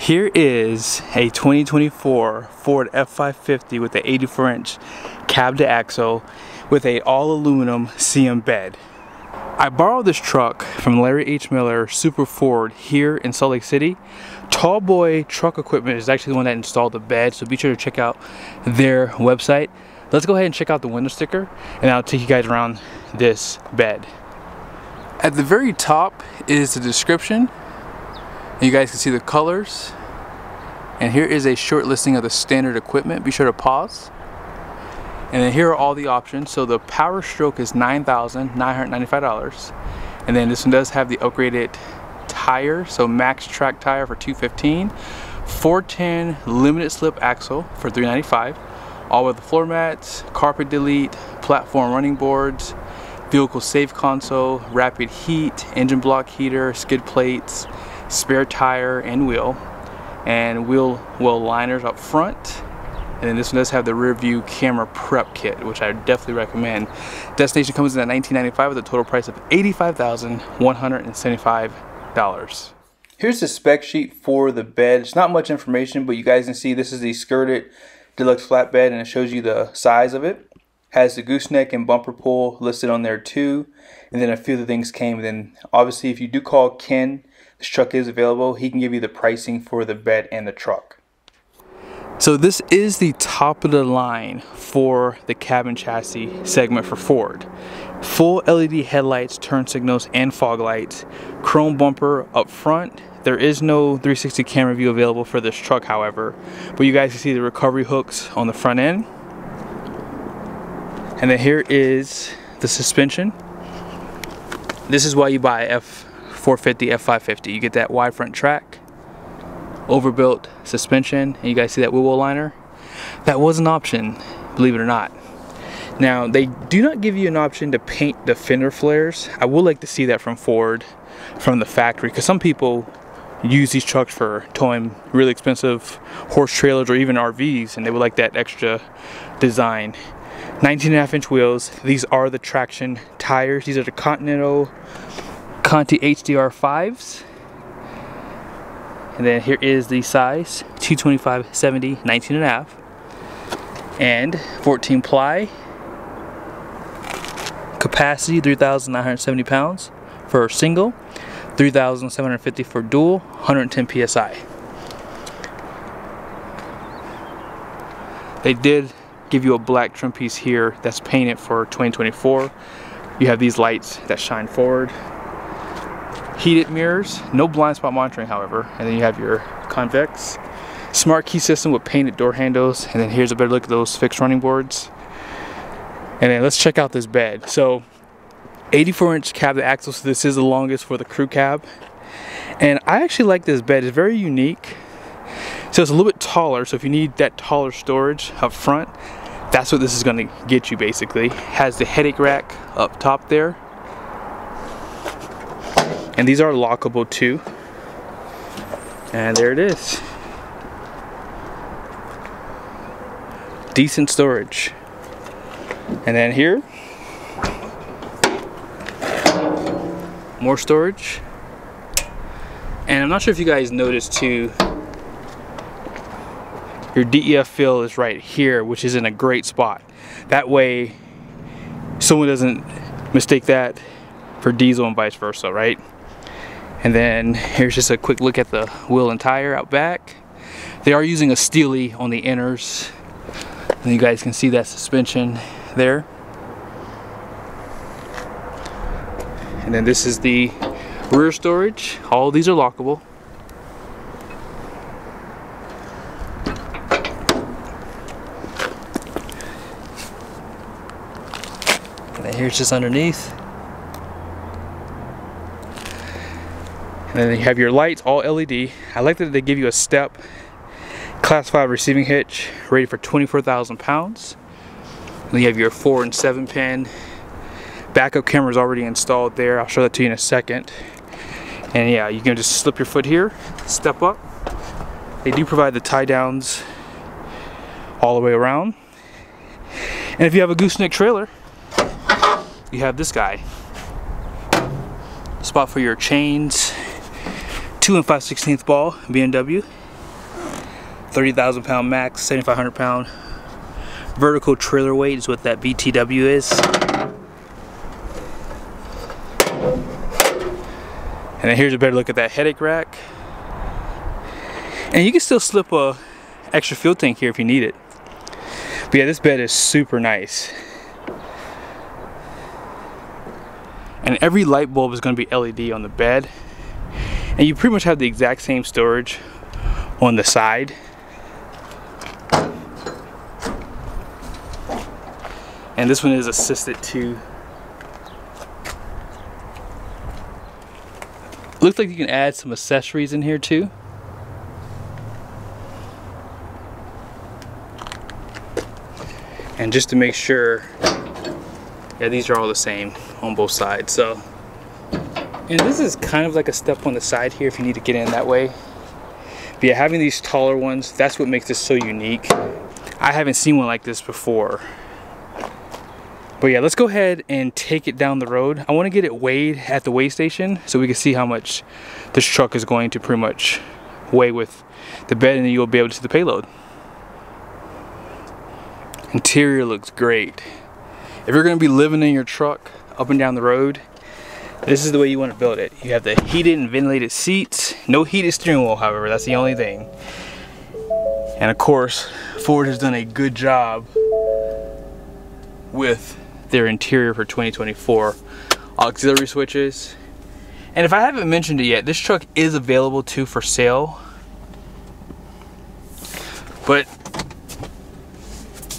Here is a 2024 Ford F550 with an 84-inch cab to axle with a all aluminum CM bed. I borrowed this truck from Larry H. Miller Super Ford here in Salt Lake City. Tall Boy Truck Equipment is actually the one that installed the bed, so be sure to check out their website. Let's go ahead and check out the window sticker, and I'll take you guys around this bed. At the very top is the description. You guys can see the colors, and here is a short listing of the standard equipment. Be sure to pause. And then here are all the options. So the power stroke is $9,995, and then this one does have the upgraded tire, so max track tire for $215, 410 limited slip axle for $395, all with the floor mats, carpet delete, platform running boards, vehicle safe console, rapid heat, engine block heater, skid plates, spare tire and wheel well liners up front. And then this one does have the rear view camera prep kit, which I definitely recommend. Destination comes in at $1995 with a total price of $85,175. Here's the spec sheet for the bed. It's not much information, but you guys can see this is the skirted deluxe flatbed, and it shows you the size of it. Has the gooseneck and bumper pull listed on there too, and then a few of the things came. And then obviously if you do call Ken, this truck is available. He can give you the pricing for the bed and the truck. So this is the top of the line for the cabin chassis segment for Ford. Full LED headlights, turn signals, and fog lights. Chrome bumper up front. There is no 360 camera view available for this truck, however, but you guys can see the recovery hooks on the front end. And then here is the suspension. This is why you buy F450, F550. You get that wide front track, overbuilt suspension, and you guys see that wheel well liner? That was an option, believe it or not. Now, they do not give you an option to paint the fender flares. I would like to see that from Ford, from the factory, because some people use these trucks for towing really expensive horse trailers or even RVs, and they would like that extra design. 19.5-inch wheels. These are the traction tires. These are the Continental Conti HDR 5s. And then here is the size, 225/70, 19.5, and 14 ply. Capacity 3,970 pounds for single, 3,750 for dual, 110 psi. They did give you a black trim piece here that's painted for 2024. You have these lights that shine forward. Heated mirrors, no blind spot monitoring, however. And then you have your convex. Smart key system with painted door handles. And then here's a better look at those fixed running boards. And then let's check out this bed. So 84-inch cab to axle, so this is the longest for the crew cab. And I actually like this bed. It's very unique. So it's a little bit taller, so if you need that taller storage up front, that's what this is going to get you basically. Has the headache rack up top there. And these are lockable too. And there it is. Decent storage. And then here, more storage. And I'm not sure if you guys noticed too, your DEF fill is right here, which is in a great spot. That way someone doesn't mistake that for diesel and vice versa, right? And then here's just a quick look at the wheel and tire out back. They are using a steely on the inners, and you guys can see that suspension there. And then this is the rear storage. All these are lockable. And then here's just underneath. And then you have your lights, all LED. I like that they give you a step Class 5 receiving hitch, rated for 24,000 pounds. And then you have your 4 and 7 pin. Backup camera is already installed there. I'll show that to you in a second. And yeah, you can just slip your foot here, step up. They do provide the tie downs all the way around. And if you have a gooseneck trailer, you have this guy. Spot for your chains, 2 5/16 ball BMW. 30,000 pound max, 7,500 pound vertical trailer weight is what that BTW is. And then here's a better look at that headache rack. And you can still slip a extra fuel tank here if you need it. But yeah, this bed is super nice. And every light bulb is going to be LED on the bed. And you pretty much have the exact same storage on the side. And this one is assisted too. Looks like you can add some accessories in here too. And just to make sure, yeah, these are all the same on both sides. So, and this is kind of like a step on the side here if you need to get in that way. But yeah, having these taller ones, that's what makes this so unique. I haven't seen one like this before. But yeah, let's go ahead and take it down the road. I want to get it weighed at the weigh station so we can see how much this truck is going to pretty much weigh with the bed, and then you'll be able to see the payload. Interior looks great. If you're going to be living in your truck up and down the road, this is the way you want to build it. You have the heated and ventilated seats. No heated steering wheel, however, that's the only thing. And of course, Ford has done a good job with their interior for 2024. Auxiliary switches. And if I haven't mentioned it yet, this truck is available too for sale. But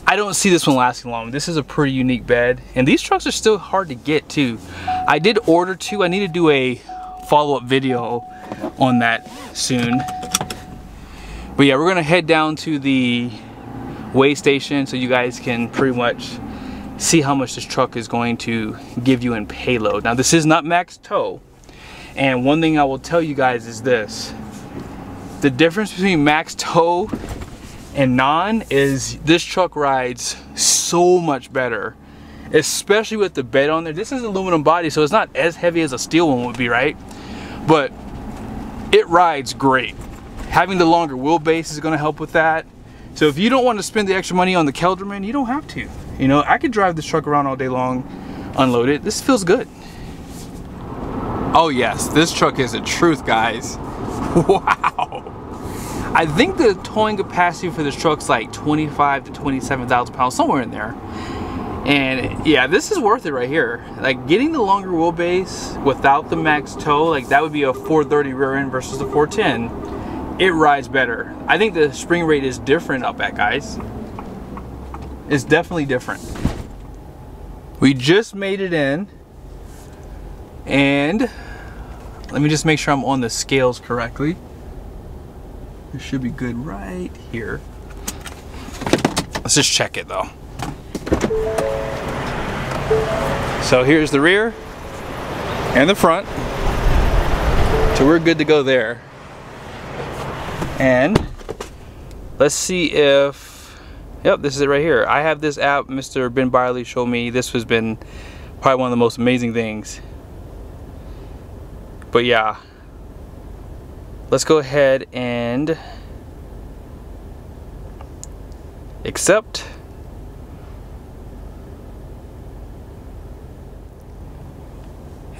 I don't see this one lasting long. This is a pretty unique bed, and these trucks are still hard to get too. I did order two. I need to do a follow-up video on that soon. But yeah, we're gonna head down to the weigh station so you guys can pretty much see how much this truck is going to give you in payload. Now, this is not max tow, and one thing I will tell you guys is this: the difference between max tow and non is this truck rides so much better, especially with the bed on there. This is aluminum body, so it's not as heavy as a steel one would be, right? But it rides great. Having the longer wheelbase is going to help with that. So if you don't want to spend the extra money on the Kelderman, you don't have to. You know, I could drive this truck around all day long, unload it. This feels good. Oh yes, this truck is a truth, guys. Wow. I think the towing capacity for this truck's like 25 to 27,000 pounds, somewhere in there. And yeah, this is worth it right here. Like, getting the longer wheelbase without the max tow, like that would be a 430 rear end versus the 410. It rides better. I think the spring rate is different up at, guys. It's definitely different. We just made it in, and let me just make sure I'm on the scales correctly. It should be good right here. Let's just check it though. So here's the rear and the front. So we're good to go there. And let's see if, yep, this is it right here. I have this app Mr. Ben Byerly showed me. This has been probably one of the most amazing things. But yeah, let's go ahead and accept.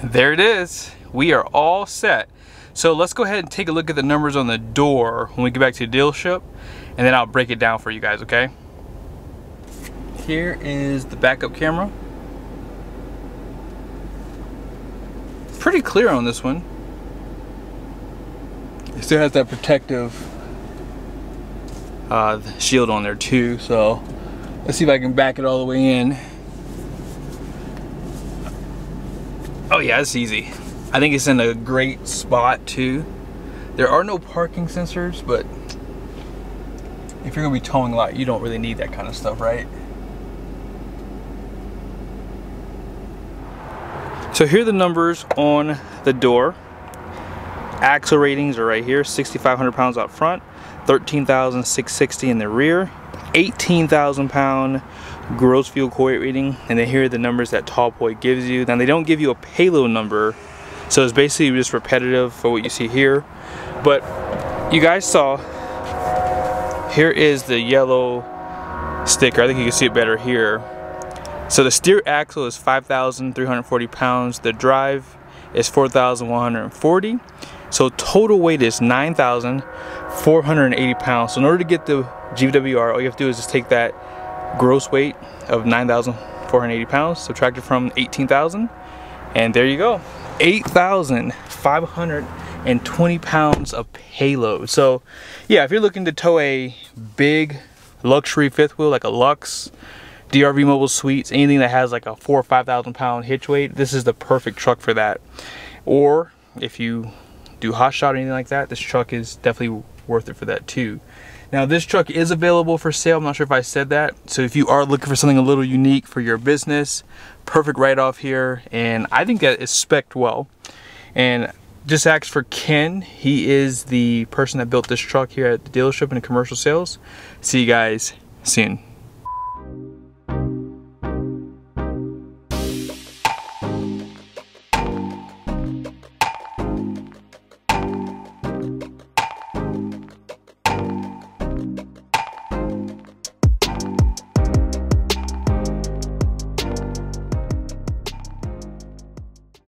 There it is. We are all set. So let's go ahead and take a look at the numbers on the door when we get back to the dealership, and then I'll break it down for you guys, okay? Here is the backup camera. Pretty clear on this one. It still has that protective shield on there too, so let's see if I can back it all the way in. Oh yeah, it's easy. I think it's in a great spot too. There are no parking sensors, but if you're gonna be towing a lot, you don't really need that kind of stuff, right? So here are the numbers on the door. Axle ratings are right here. 6,500 pounds out front, 13,660 in the rear, 18,000 pound gross fuel core weight rating, and then here are the numbers that Tallboy gives you. Now they don't give you a payload number, so it's basically just repetitive for what you see here. But you guys saw, Here is the yellow sticker. I think you can see it better here. So the steer axle is 5,340 pounds. The drive is 4,140. So total weight is 9,480 pounds. So in order to get the GVWR, all you have to do is just take that gross weight of 9,480 pounds, subtract it from 18,000, and there you go. 8,520 pounds of payload. So yeah, if you're looking to tow a big luxury fifth wheel like a Lux, DRV Mobile Suites, anything that has like a 4,000 or 5,000 pound hitch weight, this is the perfect truck for that. Or if you do hot shot or anything like that, this truck is definitely worth it for that too. Now this truck is available for sale. I'm not sure if I said that. So if you are looking for something a little unique for your business, perfect write-off here. And I think that is spec'd well. And just ask for Ken. He is the person that built this truck here at the dealership in commercial sales. See you guys soon.